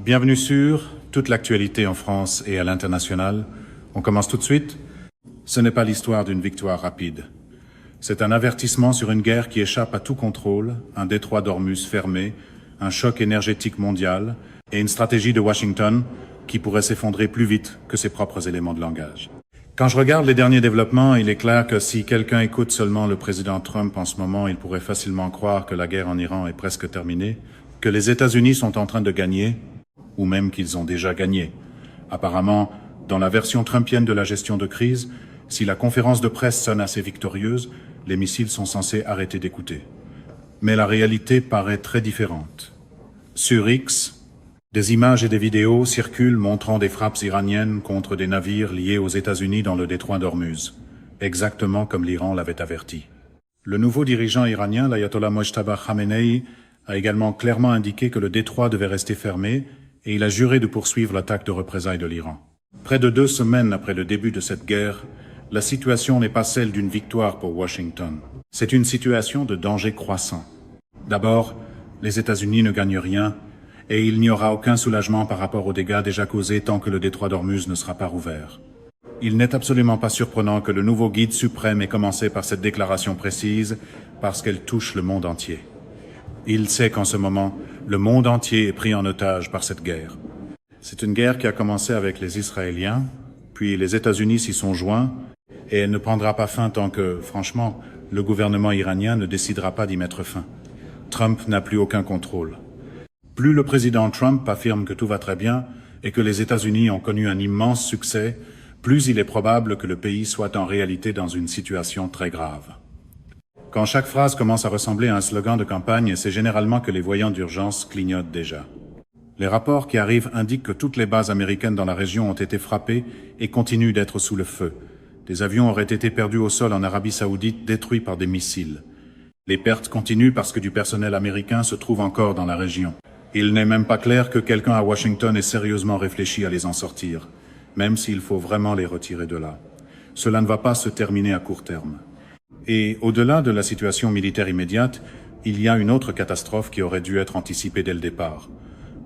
Bienvenue sur toute l'actualité en France et à l'international. On commence tout de suite. Ce n'est pas l'histoire d'une victoire rapide. C'est un avertissement sur une guerre qui échappe à tout contrôle, un détroit d'Ormuz fermé, un choc énergétique mondial et une stratégie de Washington qui pourrait s'effondrer plus vite que ses propres éléments de langage. Quand je regarde les derniers développements, il est clair que si quelqu'un écoute seulement le président Trump en ce moment, il pourrait facilement croire que la guerre en Iran est presque terminée, que les États-Unis sont en train de gagner, ou même qu'ils ont déjà gagné. Apparemment, dans la version trumpienne de la gestion de crise, si la conférence de presse sonne assez victorieuse, les missiles sont censés arrêter d'écouter. Mais la réalité paraît très différente. Sur X, des images et des vidéos circulent montrant des frappes iraniennes contre des navires liés aux États-Unis dans le détroit d'Ormuz, exactement comme l'Iran l'avait averti. Le nouveau dirigeant iranien, l'ayatollah Mojtaba Khamenei, a également clairement indiqué que le détroit devait rester fermé et il a juré de poursuivre l'attaque de représailles de l'Iran. Près de 2 semaines après le début de cette guerre, la situation n'est pas celle d'une victoire pour Washington. C'est une situation de danger croissant. D'abord, les États-Unis ne gagnent rien et il n'y aura aucun soulagement par rapport aux dégâts déjà causés tant que le détroit d'Ormuz ne sera pas rouvert. Il n'est absolument pas surprenant que le nouveau guide suprême ait commencé par cette déclaration précise parce qu'elle touche le monde entier. Il sait qu'en ce moment, le monde entier est pris en otage par cette guerre. C'est une guerre qui a commencé avec les Israéliens, puis les États-Unis s'y sont joints, et elle ne prendra pas fin tant que, franchement, le gouvernement iranien ne décidera pas d'y mettre fin. Trump n'a plus aucun contrôle. Plus le président Trump affirme que tout va très bien et que les États-Unis ont connu un immense succès, plus il est probable que le pays soit en réalité dans une situation très grave. Quand chaque phrase commence à ressembler à un slogan de campagne, c'est généralement que les voyants d'urgence clignotent déjà. Les rapports qui arrivent indiquent que toutes les bases américaines dans la région ont été frappées et continuent d'être sous le feu. Des avions auraient été perdus au sol en Arabie Saoudite, détruits par des missiles. Les pertes continuent parce que du personnel américain se trouve encore dans la région. Il n'est même pas clair que quelqu'un à Washington ait sérieusement réfléchi à les en sortir, même s'il faut vraiment les retirer de là. Cela ne va pas se terminer à court terme. Et au-delà de la situation militaire immédiate, il y a une autre catastrophe qui aurait dû être anticipée dès le départ.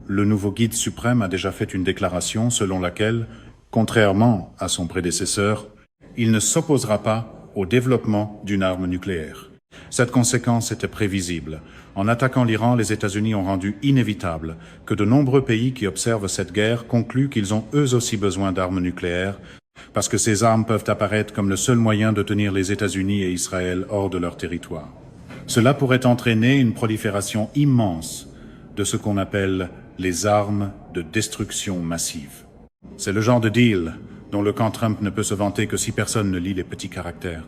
Le nouveau guide suprême a déjà fait une déclaration selon laquelle, contrairement à son prédécesseur, il ne s'opposera pas au développement d'une arme nucléaire. Cette conséquence était prévisible. En attaquant l'Iran, les États-Unis ont rendu inévitable que de nombreux pays qui observent cette guerre concluent qu'ils ont eux aussi besoin d'armes nucléaires, parce que ces armes peuvent apparaître comme le seul moyen de tenir les États-Unis et Israël hors de leur territoire. Cela pourrait entraîner une prolifération immense de ce qu'on appelle les armes de destruction massive. C'est le genre de deal dont le camp Trump ne peut se vanter que si personne ne lit les petits caractères.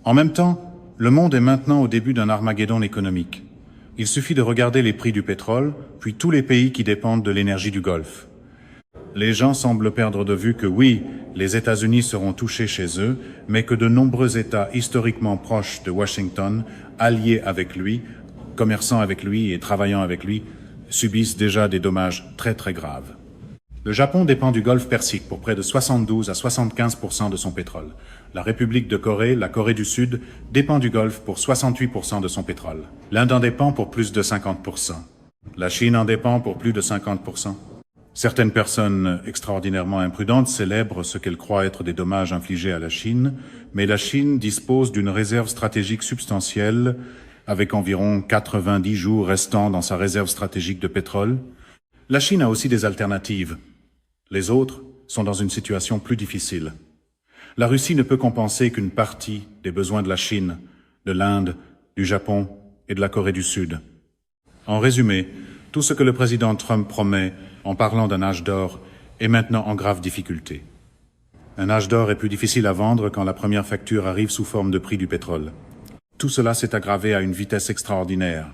En même temps, le monde est maintenant au début d'un Armageddon économique. Il suffit de regarder les prix du pétrole, puis tous les pays qui dépendent de l'énergie du Golfe. Les gens semblent perdre de vue que oui, les États-Unis seront touchés chez eux, mais que de nombreux États historiquement proches de Washington, alliés avec lui, commerçant avec lui et travaillant avec lui, subissent déjà des dommages très très graves. Le Japon dépend du Golfe Persique pour près de 72 à 75% de son pétrole. La République de Corée, la Corée du Sud, dépend du Golfe pour 68% de son pétrole. L'Inde en dépend pour plus de 50%. La Chine en dépend pour plus de 50%. Certaines personnes extraordinairement imprudentes célèbrent ce qu'elles croient être des dommages infligés à la Chine, mais la Chine dispose d'une réserve stratégique substantielle, avec environ 90 jours restants dans sa réserve stratégique de pétrole. La Chine a aussi des alternatives. Les autres sont dans une situation plus difficile. La Russie ne peut compenser qu'une partie des besoins de la Chine, de l'Inde, du Japon et de la Corée du Sud. En résumé, tout ce que le président Trump promet en parlant d'un âge d'or est maintenant en grave difficulté. Un âge d'or est plus difficile à vendre quand la première facture arrive sous forme de prix du pétrole. Tout cela s'est aggravé à une vitesse extraordinaire.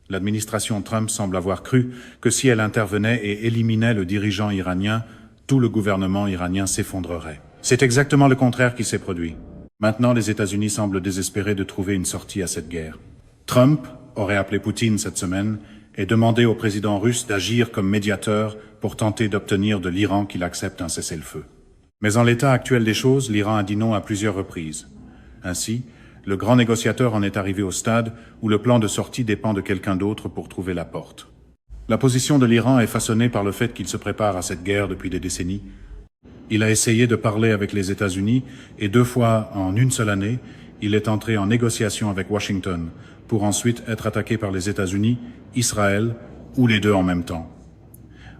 L'administration Trump semble avoir cru que si elle intervenait et éliminait le dirigeant iranien, tout le gouvernement iranien s'effondrerait. C'est exactement le contraire qui s'est produit. Maintenant, les États-Unis semblent désespérés de trouver une sortie à cette guerre. Trump aurait appelé Poutine cette semaine et demandé au président russe d'agir comme médiateur pour tenter d'obtenir de l'Iran qu'il accepte un cessez-le-feu. Mais en l'état actuel des choses, l'Iran a dit non à plusieurs reprises. Ainsi, le grand négociateur en est arrivé au stade où le plan de sortie dépend de quelqu'un d'autre pour trouver la porte. La position de l'Iran est façonnée par le fait qu'il se prépare à cette guerre depuis des décennies. Il a essayé de parler avec les États-Unis et 2 fois en une seule année, il est entré en négociation avec Washington pour ensuite être attaqué par les États-Unis, Israël ou les deux en même temps.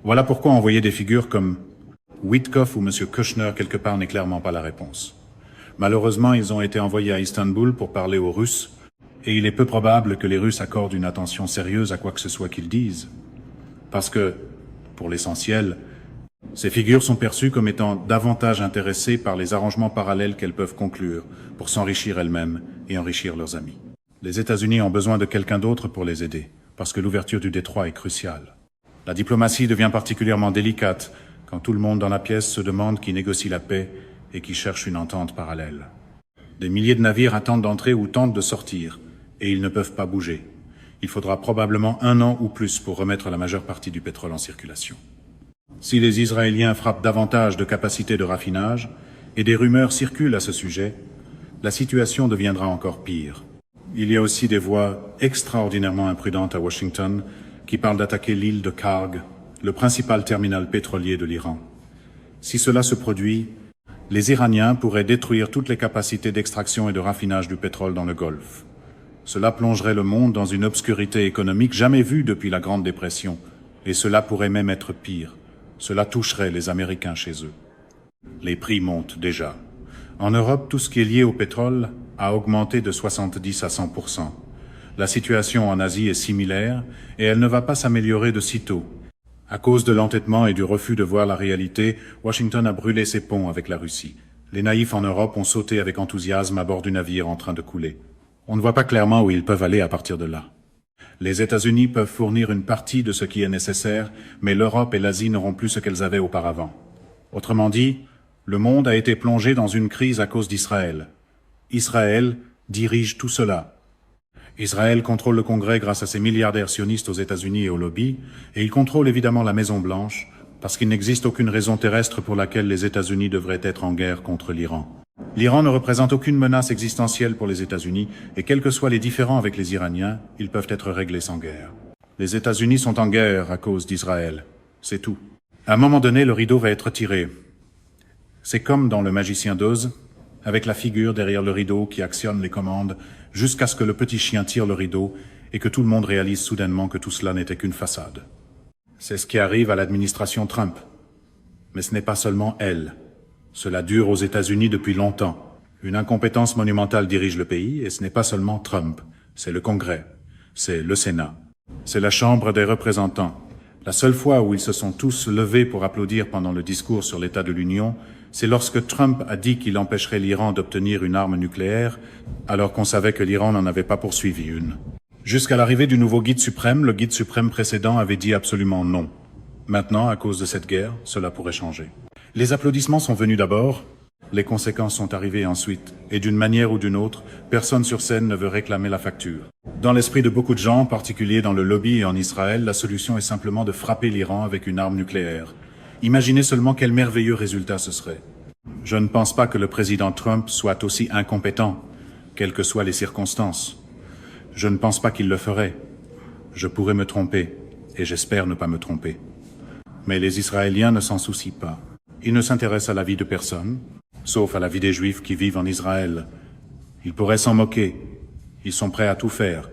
Voilà pourquoi envoyer des figures comme Witkoff ou M. Kushner quelque part n'est clairement pas la réponse. Malheureusement, ils ont été envoyés à Istanbul pour parler aux Russes et il est peu probable que les Russes accordent une attention sérieuse à quoi que ce soit qu'ils disent. Parce que, pour l'essentiel, ces figures sont perçues comme étant davantage intéressées par les arrangements parallèles qu'elles peuvent conclure pour s'enrichir elles-mêmes et enrichir leurs amis. Les États-Unis ont besoin de quelqu'un d'autre pour les aider, parce que l'ouverture du détroit est cruciale. La diplomatie devient particulièrement délicate quand tout le monde dans la pièce se demande qui négocie la paix et qui cherche une entente parallèle. Des milliers de navires attendent d'entrer ou tentent de sortir, et ils ne peuvent pas bouger. Il faudra probablement 1 an ou plus pour remettre la majeure partie du pétrole en circulation. Si les Israéliens frappent davantage de capacités de raffinage, et des rumeurs circulent à ce sujet, la situation deviendra encore pire. Il y a aussi des voix extraordinairement imprudentes à Washington qui parlent d'attaquer l'île de Karg, le principal terminal pétrolier de l'Iran. Si cela se produit, les Iraniens pourraient détruire toutes les capacités d'extraction et de raffinage du pétrole dans le Golfe. Cela plongerait le monde dans une obscurité économique jamais vue depuis la Grande Dépression, et cela pourrait même être pire. Cela toucherait les Américains chez eux. Les prix montent déjà. En Europe, tout ce qui est lié au pétrole a augmenté de 70 à 100%. La situation en Asie est similaire et elle ne va pas s'améliorer de sitôt. À cause de l'entêtement et du refus de voir la réalité, Washington a brûlé ses ponts avec la Russie. Les naïfs en Europe ont sauté avec enthousiasme à bord du navire en train de couler. On ne voit pas clairement où ils peuvent aller à partir de là. Les États-Unis peuvent fournir une partie de ce qui est nécessaire, mais l'Europe et l'Asie n'auront plus ce qu'elles avaient auparavant. Autrement dit, le monde a été plongé dans une crise à cause d'Israël. Israël dirige tout cela. Israël contrôle le Congrès grâce à ses milliardaires sionistes aux États-Unis et au lobby, et il contrôle évidemment la Maison-Blanche, parce qu'il n'existe aucune raison terrestre pour laquelle les États-Unis devraient être en guerre contre l'Iran. L'Iran ne représente aucune menace existentielle pour les États-Unis, et quels que soient les différends avec les Iraniens, ils peuvent être réglés sans guerre. Les États-Unis sont en guerre à cause d'Israël. C'est tout. À un moment donné, le rideau va être tiré. C'est comme dans Le Magicien d'Oz, avec la figure derrière le rideau qui actionne les commandes jusqu'à ce que le petit chien tire le rideau et que tout le monde réalise soudainement que tout cela n'était qu'une façade. C'est ce qui arrive à l'administration Trump. Mais ce n'est pas seulement elle. Cela dure aux États-Unis depuis longtemps. Une incompétence monumentale dirige le pays et ce n'est pas seulement Trump. C'est le Congrès. C'est le Sénat. C'est la Chambre des représentants. La seule fois où ils se sont tous levés pour applaudir pendant le discours sur l'état de l'Union, c'est lorsque Trump a dit qu'il empêcherait l'Iran d'obtenir une arme nucléaire, alors qu'on savait que l'Iran n'en avait pas poursuivi une. Jusqu'à l'arrivée du nouveau guide suprême, le guide suprême précédent avait dit absolument non. Maintenant, à cause de cette guerre, cela pourrait changer. Les applaudissements sont venus d'abord, les conséquences sont arrivées ensuite, et d'une manière ou d'une autre, personne sur scène ne veut réclamer la facture. Dans l'esprit de beaucoup de gens, en particulier dans le lobby et en Israël, la solution est simplement de frapper l'Iran avec une arme nucléaire. Imaginez seulement quel merveilleux résultat ce serait. Je ne pense pas que le président Trump soit aussi incompétent, quelles que soient les circonstances. Je ne pense pas qu'il le ferait. Je pourrais me tromper, et j'espère ne pas me tromper. Mais les Israéliens ne s'en soucient pas. Ils ne s'intéressent à la vie de personne, sauf à la vie des Juifs qui vivent en Israël. Ils pourraient s'en moquer. Ils sont prêts à tout faire.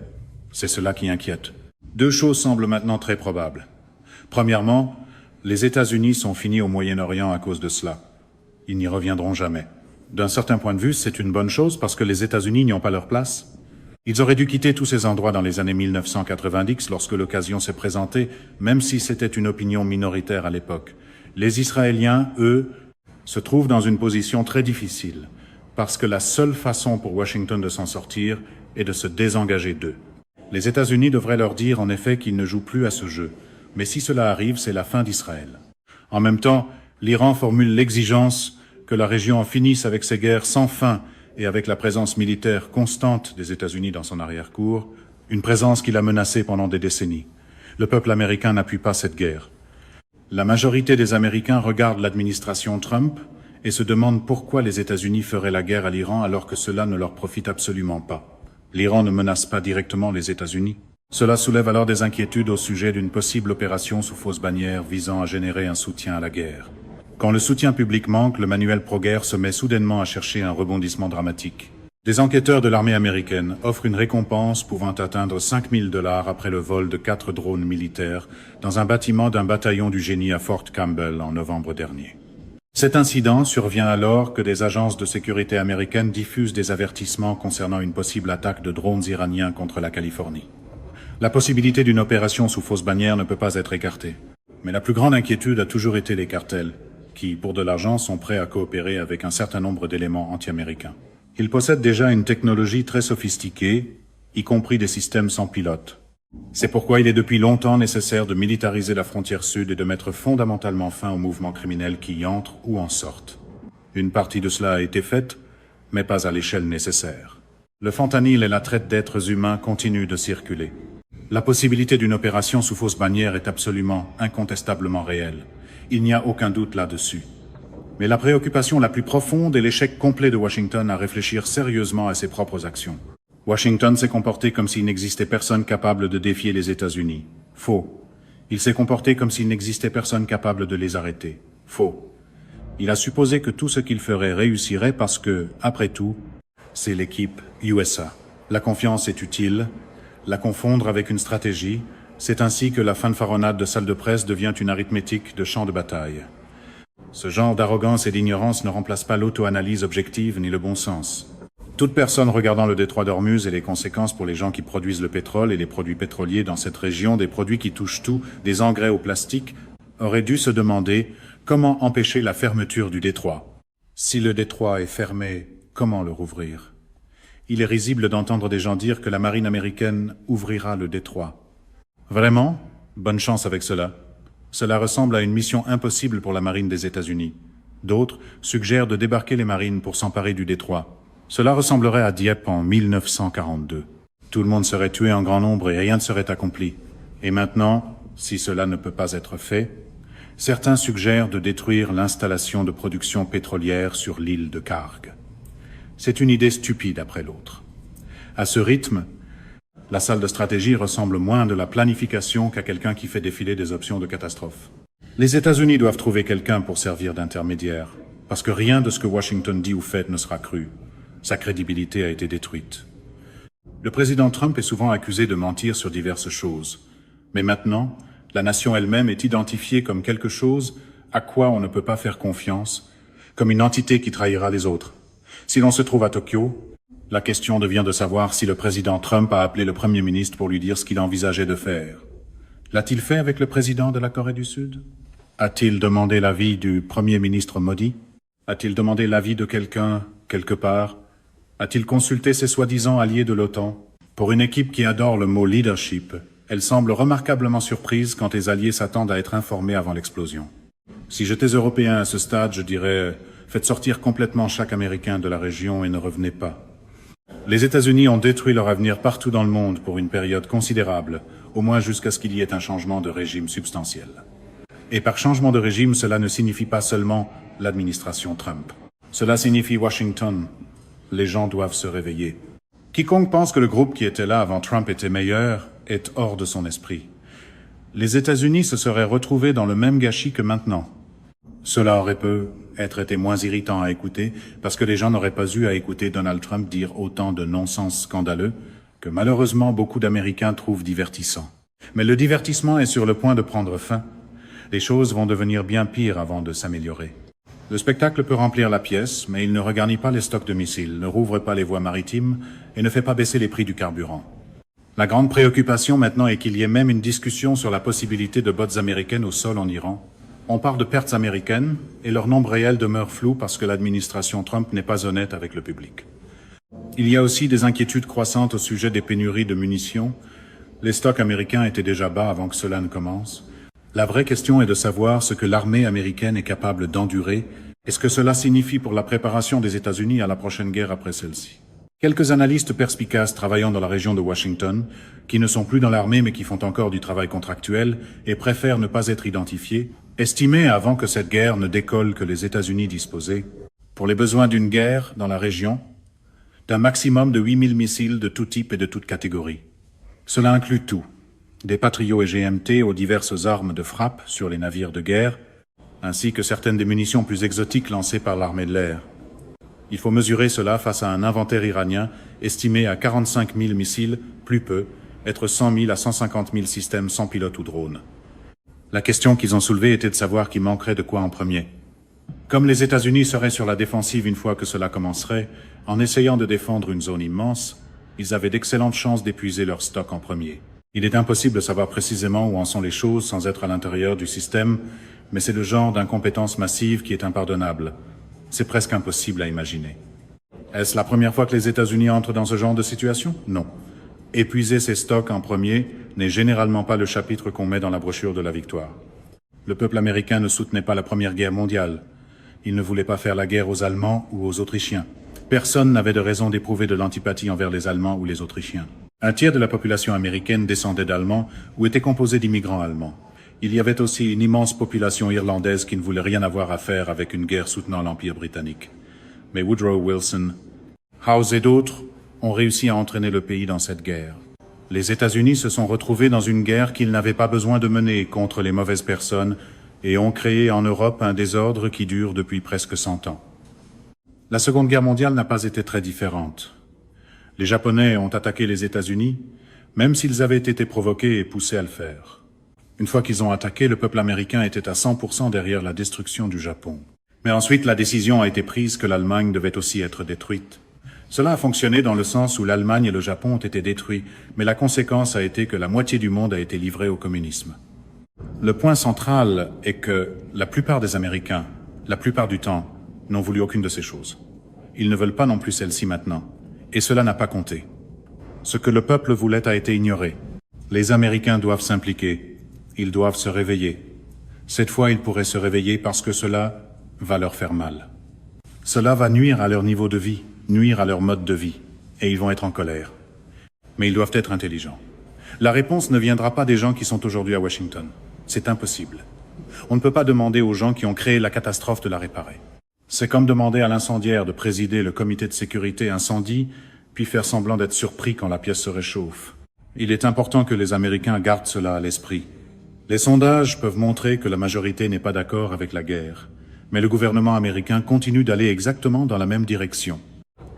C'est cela qui inquiète. 2 choses semblent maintenant très probables. Premièrement, les États-Unis sont finis au Moyen-Orient à cause de cela. Ils n'y reviendront jamais. D'un certain point de vue, c'est une bonne chose parce que les États-Unis n'y ont pas leur place. Ils auraient dû quitter tous ces endroits dans les années 1990 lorsque l'occasion s'est présentée, même si c'était une opinion minoritaire à l'époque. Les Israéliens, eux, se trouvent dans une position très difficile parce que la seule façon pour Washington de s'en sortir est de se désengager d'eux. Les États-Unis devraient leur dire en effet qu'ils ne jouent plus à ce jeu. Mais si cela arrive, c'est la fin d'Israël. En même temps, l'Iran formule l'exigence que la région en finisse avec ses guerres sans fin et avec la présence militaire constante des États-Unis dans son arrière-cour, une présence qui l'a menacé pendant des décennies. Le peuple américain n'appuie pas cette guerre. La majorité des Américains regardent l'administration Trump et se demandent pourquoi les États-Unis feraient la guerre à l'Iran alors que cela ne leur profite absolument pas. L'Iran ne menace pas directement les États-Unis. Cela soulève alors des inquiétudes au sujet d'une possible opération sous fausse bannière visant à générer un soutien à la guerre. Quand le soutien public manque, le manuel pro-guerre se met soudainement à chercher un rebondissement dramatique. Des enquêteurs de l'armée américaine offrent une récompense pouvant atteindre 5 000 $ après le vol de 4 drones militaires dans un bâtiment d'un bataillon du génie à Fort Campbell en novembre dernier. Cet incident survient alors que des agences de sécurité américaines diffusent des avertissements concernant une possible attaque de drones iraniens contre la Californie. La possibilité d'une opération sous fausse bannière ne peut pas être écartée. Mais la plus grande inquiétude a toujours été les cartels, qui, pour de l'argent, sont prêts à coopérer avec un certain nombre d'éléments anti-américains. Ils possèdent déjà une technologie très sophistiquée, y compris des systèmes sans pilote. C'est pourquoi il est depuis longtemps nécessaire de militariser la frontière sud et de mettre fondamentalement fin aux mouvements criminels qui y entrent ou en sortent. Une partie de cela a été faite, mais pas à l'échelle nécessaire. Le fentanyl et la traite d'êtres humains continuent de circuler. La possibilité d'une opération sous fausse bannière est absolument, incontestablement réelle. Il n'y a aucun doute là-dessus. Mais la préoccupation la plus profonde est l'échec complet de Washington à réfléchir sérieusement à ses propres actions. Washington s'est comporté comme s'il n'existait personne capable de défier les États-Unis. Faux. Il s'est comporté comme s'il n'existait personne capable de les arrêter. Faux. Il a supposé que tout ce qu'il ferait réussirait parce que, après tout, c'est l'équipe USA. La confiance est utile. La confondre avec une stratégie, c'est ainsi que la fanfaronnade de salle de presse devient une arithmétique de champ de bataille. Ce genre d'arrogance et d'ignorance ne remplace pas l'auto-analyse objective ni le bon sens. Toute personne regardant le détroit d'Ormuz et les conséquences pour les gens qui produisent le pétrole et les produits pétroliers dans cette région, des produits qui touchent tout, des engrais au plastique, aurait dû se demander comment empêcher la fermeture du détroit. Si le détroit est fermé, comment le rouvrir ? Il est risible d'entendre des gens dire que la marine américaine ouvrira le détroit. Vraiment ? Bonne chance avec cela. Cela ressemble à une mission impossible pour la marine des États-Unis. D'autres suggèrent de débarquer les marines pour s'emparer du détroit. Cela ressemblerait à Dieppe en 1942. Tout le monde serait tué en grand nombre et rien ne serait accompli. Et maintenant, si cela ne peut pas être fait, certains suggèrent de détruire l'installation de production pétrolière sur l'île de Karg. C'est une idée stupide après l'autre. À ce rythme, la salle de stratégie ressemble moins de la planification qu'à quelqu'un qui fait défiler des options de catastrophe. Les États-Unis doivent trouver quelqu'un pour servir d'intermédiaire, parce que rien de ce que Washington dit ou fait ne sera cru. Sa crédibilité a été détruite. Le président Trump est souvent accusé de mentir sur diverses choses. Mais maintenant, la nation elle-même est identifiée comme quelque chose à quoi on ne peut pas faire confiance, comme une entité qui trahira les autres. Si l'on se trouve à Tokyo, la question devient de savoir si le président Trump a appelé le Premier ministre pour lui dire ce qu'il envisageait de faire. L'a-t-il fait avec le président de la Corée du Sud? A-t-il demandé l'avis du Premier ministre Modi? A-t-il demandé l'avis de quelqu'un, quelque part? A-t-il consulté ses soi-disant alliés de l'OTAN? Pour une équipe qui adore le mot leadership, elle semble remarquablement surprise quand les alliés s'attendent à être informés avant l'explosion. Si j'étais Européen à ce stade, je dirais « Faites sortir complètement chaque Américain de la région et ne revenez pas ». Les États-Unis ont détruit leur avenir partout dans le monde pour une période considérable, au moins jusqu'à ce qu'il y ait un changement de régime substantiel. Et par changement de régime, cela ne signifie pas seulement l'administration Trump. Cela signifie Washington. Les gens doivent se réveiller. Quiconque pense que le groupe qui était là avant Trump était meilleur est hors de son esprit. Les États-Unis se seraient retrouvés dans le même gâchis que maintenant. Cela aurait pu être été moins irritant à écouter parce que les gens n'auraient pas eu à écouter Donald Trump dire autant de non-sens scandaleux que malheureusement beaucoup d'Américains trouvent divertissant. Mais le divertissement est sur le point de prendre fin. Les choses vont devenir bien pires avant de s'améliorer. Le spectacle peut remplir la pièce, mais il ne regarnit pas les stocks de missiles, ne rouvre pas les voies maritimes et ne fait pas baisser les prix du carburant. La grande préoccupation maintenant est qu'il y ait même une discussion sur la possibilité de bottes américaines au sol en Iran. On parle de pertes américaines et leur nombre réel demeure flou parce que l'administration Trump n'est pas honnête avec le public. Il y a aussi des inquiétudes croissantes au sujet des pénuries de munitions. Les stocks américains étaient déjà bas avant que cela ne commence. La vraie question est de savoir ce que l'armée américaine est capable d'endurer et ce que cela signifie pour la préparation des États-Unis à la prochaine guerre après celle-ci. Quelques analystes perspicaces travaillant dans la région de Washington, qui ne sont plus dans l'armée mais qui font encore du travail contractuel et préfèrent ne pas être identifiés, estimaient avant que cette guerre ne décolle que les États-Unis disposaient, pour les besoins d'une guerre dans la région, d'un maximum de 8000 missiles de tout type et de toute catégorie. Cela inclut tout, des Patriot et GMT aux diverses armes de frappe sur les navires de guerre, ainsi que certaines des munitions plus exotiques lancées par l'armée de l'air. Il faut mesurer cela face à un inventaire iranien estimé à 45 000 missiles, plus peu, être 100 000 à 150 000 systèmes sans pilote ou drone. La question qu'ils ont soulevée était de savoir qui manquerait de quoi en premier. Comme les États-Unis seraient sur la défensive une fois que cela commencerait, en essayant de défendre une zone immense, ils avaient d'excellentes chances d'épuiser leur stock en premier. Il est impossible de savoir précisément où en sont les choses sans être à l'intérieur du système, mais c'est le genre d'incompétence massive qui est impardonnable. C'est presque impossible à imaginer. Est-ce la première fois que les États-Unis entrent dans ce genre de situation? Non. Épuiser ses stocks en premier n'est généralement pas le chapitre qu'on met dans la brochure de la victoire. Le peuple américain ne soutenait pas la Première Guerre mondiale. Il ne voulait pas faire la guerre aux Allemands ou aux Autrichiens. Personne n'avait de raison d'éprouver de l'antipathie envers les Allemands ou les Autrichiens. Un tiers de la population américaine descendait d'Allemands ou était composée d'immigrants allemands. Il y avait aussi une immense population irlandaise qui ne voulait rien avoir à faire avec une guerre soutenant l'Empire britannique. Mais Woodrow Wilson, Howe et d'autres ont réussi à entraîner le pays dans cette guerre. Les États-Unis se sont retrouvés dans une guerre qu'ils n'avaient pas besoin de mener contre les mauvaises personnes et ont créé en Europe un désordre qui dure depuis presque 100 ans. La Seconde Guerre mondiale n'a pas été très différente. Les Japonais ont attaqué les États-Unis, même s'ils avaient été provoqués et poussés à le faire. Une fois qu'ils ont attaqué, le peuple américain était à 100% derrière la destruction du Japon. Mais ensuite, la décision a été prise que l'Allemagne devait aussi être détruite. Cela a fonctionné dans le sens où l'Allemagne et le Japon ont été détruits, mais la conséquence a été que la moitié du monde a été livrée au communisme. Le point central est que la plupart des Américains, la plupart du temps, n'ont voulu aucune de ces choses. Ils ne veulent pas non plus celle-ci maintenant. Et cela n'a pas compté. Ce que le peuple voulait a été ignoré. Les Américains doivent s'impliquer. Ils doivent se réveiller. Cette fois, ils pourraient se réveiller parce que cela va leur faire mal. Cela va nuire à leur niveau de vie, nuire à leur mode de vie, et ils vont être en colère. Mais ils doivent être intelligents. La réponse ne viendra pas des gens qui sont aujourd'hui à Washington. C'est impossible. On ne peut pas demander aux gens qui ont créé la catastrophe de la réparer. C'est comme demander à l'incendiaire de présider le comité de sécurité incendie, puis faire semblant d'être surpris quand la pièce se réchauffe. Il est important que les Américains gardent cela à l'esprit. Les sondages peuvent montrer que la majorité n'est pas d'accord avec la guerre, mais le gouvernement américain continue d'aller exactement dans la même direction.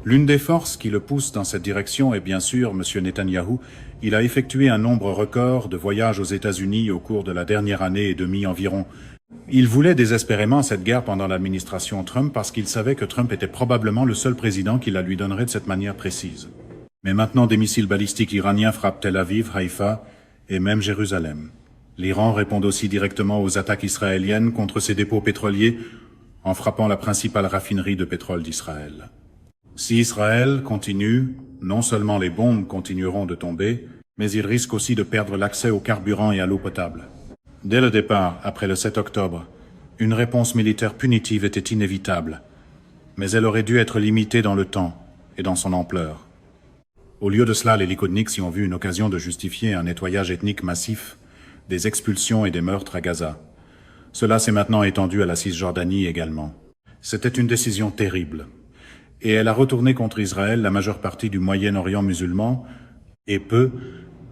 L'une des forces qui le pousse dans cette direction est bien sûr M. Netanyahou. Il a effectué un nombre record de voyages aux États-Unis au cours de la dernière année et demie environ. Il voulait désespérément cette guerre pendant l'administration Trump parce qu'il savait que Trump était probablement le seul président qui la lui donnerait de cette manière précise. Mais maintenant, des missiles balistiques iraniens frappent Tel Aviv, Haïfa et même Jérusalem. L'Iran répond aussi directement aux attaques israéliennes contre ses dépôts pétroliers en frappant la principale raffinerie de pétrole d'Israël. Si Israël continue, non seulement les bombes continueront de tomber, mais il risque aussi de perdre l'accès au carburant et à l'eau potable. Dès le départ, après le 7 octobre, une réponse militaire punitive était inévitable, mais elle aurait dû être limitée dans le temps et dans son ampleur. Au lieu de cela, les likodniks y ont vu une occasion de justifier un nettoyage ethnique massif, des expulsions et des meurtres à Gaza. Cela s'est maintenant étendu à la Cisjordanie également. C'était une décision terrible, et elle a retourné contre Israël la majeure partie du Moyen-Orient musulman et peut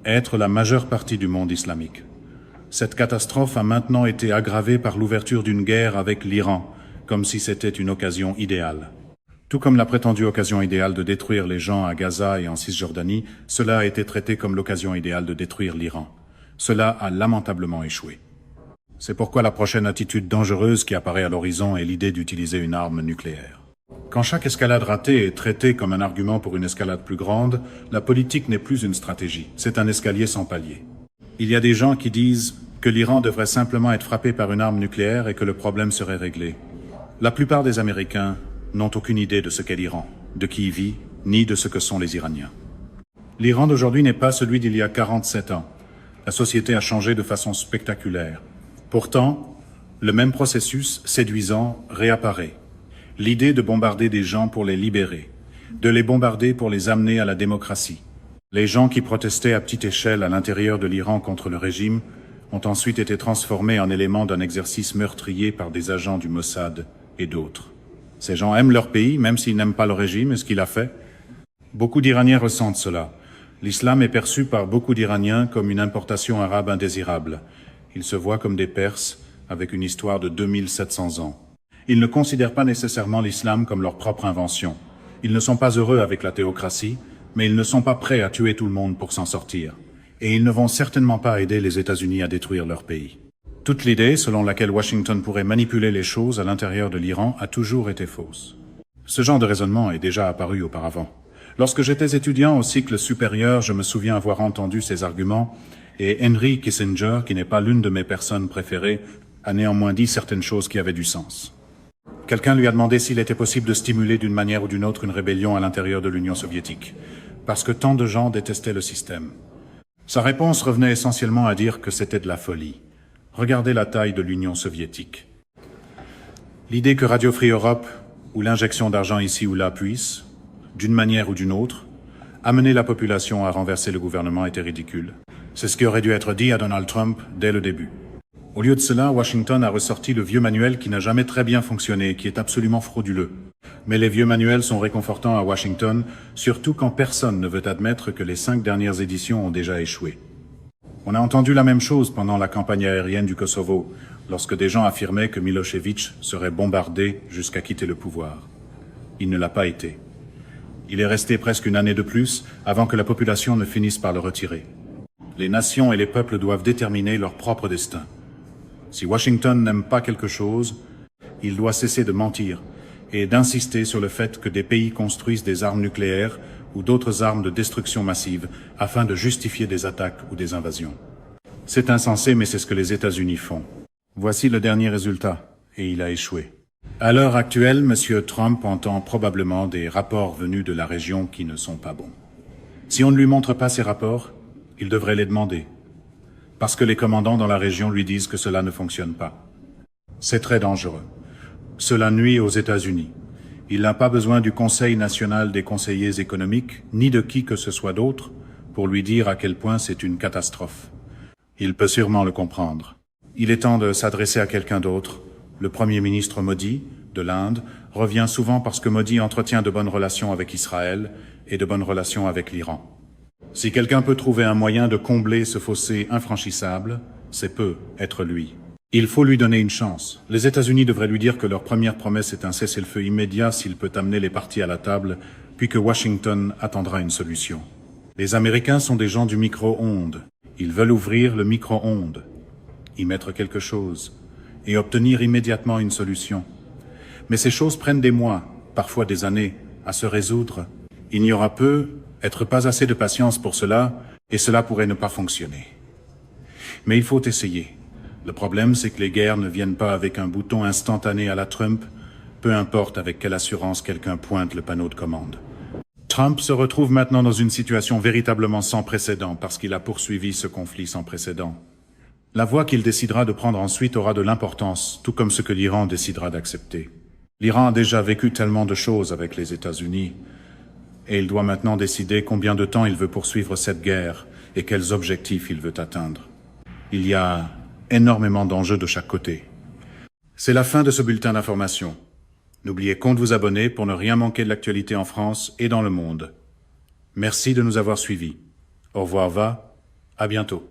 être la majeure partie du monde islamique. Cette catastrophe a maintenant été aggravée par l'ouverture d'une guerre avec l'Iran, comme si c'était une occasion idéale. Tout comme la prétendue occasion idéale de détruire les gens à Gaza et en Cisjordanie, cela a été traité comme l'occasion idéale de détruire l'Iran. Cela a lamentablement échoué. C'est pourquoi la prochaine attitude dangereuse qui apparaît à l'horizon est l'idée d'utiliser une arme nucléaire. Quand chaque escalade ratée est traitée comme un argument pour une escalade plus grande, la politique n'est plus une stratégie, c'est un escalier sans palier. Il y a des gens qui disent que l'Iran devrait simplement être frappé par une arme nucléaire et que le problème serait réglé. La plupart des Américains n'ont aucune idée de ce qu'est l'Iran, de qui y vit, ni de ce que sont les Iraniens. L'Iran d'aujourd'hui n'est pas celui d'il y a 47 ans. La société a changé de façon spectaculaire. Pourtant, le même processus séduisant réapparaît. L'idée de bombarder des gens pour les libérer, de les bombarder pour les amener à la démocratie. Les gens qui protestaient à petite échelle à l'intérieur de l'Iran contre le régime ont ensuite été transformés en éléments d'un exercice meurtrier par des agents du Mossad et d'autres. Ces gens aiment leur pays, même s'ils n'aiment pas le régime et ce qu'il a fait. Beaucoup d'Iraniens ressentent cela. L'islam est perçu par beaucoup d'Iraniens comme une importation arabe indésirable. Ils se voient comme des Perses avec une histoire de 2700 ans. Ils ne considèrent pas nécessairement l'islam comme leur propre invention. Ils ne sont pas heureux avec la théocratie, mais ils ne sont pas prêts à tuer tout le monde pour s'en sortir. Et ils ne vont certainement pas aider les États-Unis à détruire leur pays. Toute l'idée selon laquelle Washington pourrait manipuler les choses à l'intérieur de l'Iran a toujours été fausse. Ce genre de raisonnement est déjà apparu auparavant. Lorsque j'étais étudiant au cycle supérieur, je me souviens avoir entendu ces arguments, et Henry Kissinger, qui n'est pas l'une de mes personnes préférées, a néanmoins dit certaines choses qui avaient du sens. Quelqu'un lui a demandé s'il était possible de stimuler d'une manière ou d'une autre une rébellion à l'intérieur de l'Union soviétique, parce que tant de gens détestaient le système. Sa réponse revenait essentiellement à dire que c'était de la folie. Regardez la taille de l'Union soviétique. L'idée que Radio Free Europe, ou l'injection d'argent ici ou là puisse, d'une manière ou d'une autre, amener la population à renverser le gouvernement était ridicule. C'est ce qui aurait dû être dit à Donald Trump dès le début. Au lieu de cela, Washington a ressorti le vieux manuel qui n'a jamais très bien fonctionné et qui est absolument frauduleux. Mais les vieux manuels sont réconfortants à Washington, surtout quand personne ne veut admettre que les 5 dernières éditions ont déjà échoué. On a entendu la même chose pendant la campagne aérienne du Kosovo, lorsque des gens affirmaient que Milosevic serait bombardé jusqu'à quitter le pouvoir. Il ne l'a pas été. Il est resté presque une année de plus avant que la population ne finisse par le retirer. Les nations et les peuples doivent déterminer leur propre destin. Si Washington n'aime pas quelque chose, il doit cesser de mentir et d'insister sur le fait que des pays construisent des armes nucléaires ou d'autres armes de destruction massive afin de justifier des attaques ou des invasions. C'est insensé, mais c'est ce que les États-Unis font. Voici le dernier résultat, et il a échoué. À l'heure actuelle, M. Trump entend probablement des rapports venus de la région qui ne sont pas bons. Si on ne lui montre pas ces rapports, il devrait les demander, parce que les commandants dans la région lui disent que cela ne fonctionne pas. C'est très dangereux. Cela nuit aux États-Unis. Il n'a pas besoin du Conseil national des conseillers économiques, ni de qui que ce soit d'autre, pour lui dire à quel point c'est une catastrophe. Il peut sûrement le comprendre. Il est temps de s'adresser à quelqu'un d'autre. Le Premier ministre Modi, de l'Inde, revient souvent parce que Modi entretient de bonnes relations avec Israël et de bonnes relations avec l'Iran. Si quelqu'un peut trouver un moyen de combler ce fossé infranchissable, c'est peut être lui. Il faut lui donner une chance. Les États-Unis devraient lui dire que leur première promesse est un cessez-le-feu immédiat s'il peut amener les parties à la table, puis que Washington attendra une solution. Les Américains sont des gens du micro-ondes. Ils veulent ouvrir le micro-ondes, y mettre quelque chose, et obtenir immédiatement une solution. Mais ces choses prennent des mois, parfois des années, à se résoudre. Il n'y aura être pas assez de patience pour cela, et cela pourrait ne pas fonctionner. Mais il faut essayer. Le problème, c'est que les guerres ne viennent pas avec un bouton instantané à la Trump, peu importe avec quelle assurance quelqu'un pointe le panneau de commande. Trump se retrouve maintenant dans une situation véritablement sans précédent parce qu'il a poursuivi ce conflit sans précédent. La voie qu'il décidera de prendre ensuite aura de l'importance, tout comme ce que l'Iran décidera d'accepter. L'Iran a déjà vécu tellement de choses avec les États-Unis, et il doit maintenant décider combien de temps il veut poursuivre cette guerre et quels objectifs il veut atteindre. Il y a énormément d'enjeux de chaque côté. C'est la fin de ce bulletin d'information. N'oubliez pas de vous abonner pour ne rien manquer de l'actualité en France et dans le monde. Merci de nous avoir suivis. Au revoir, à bientôt.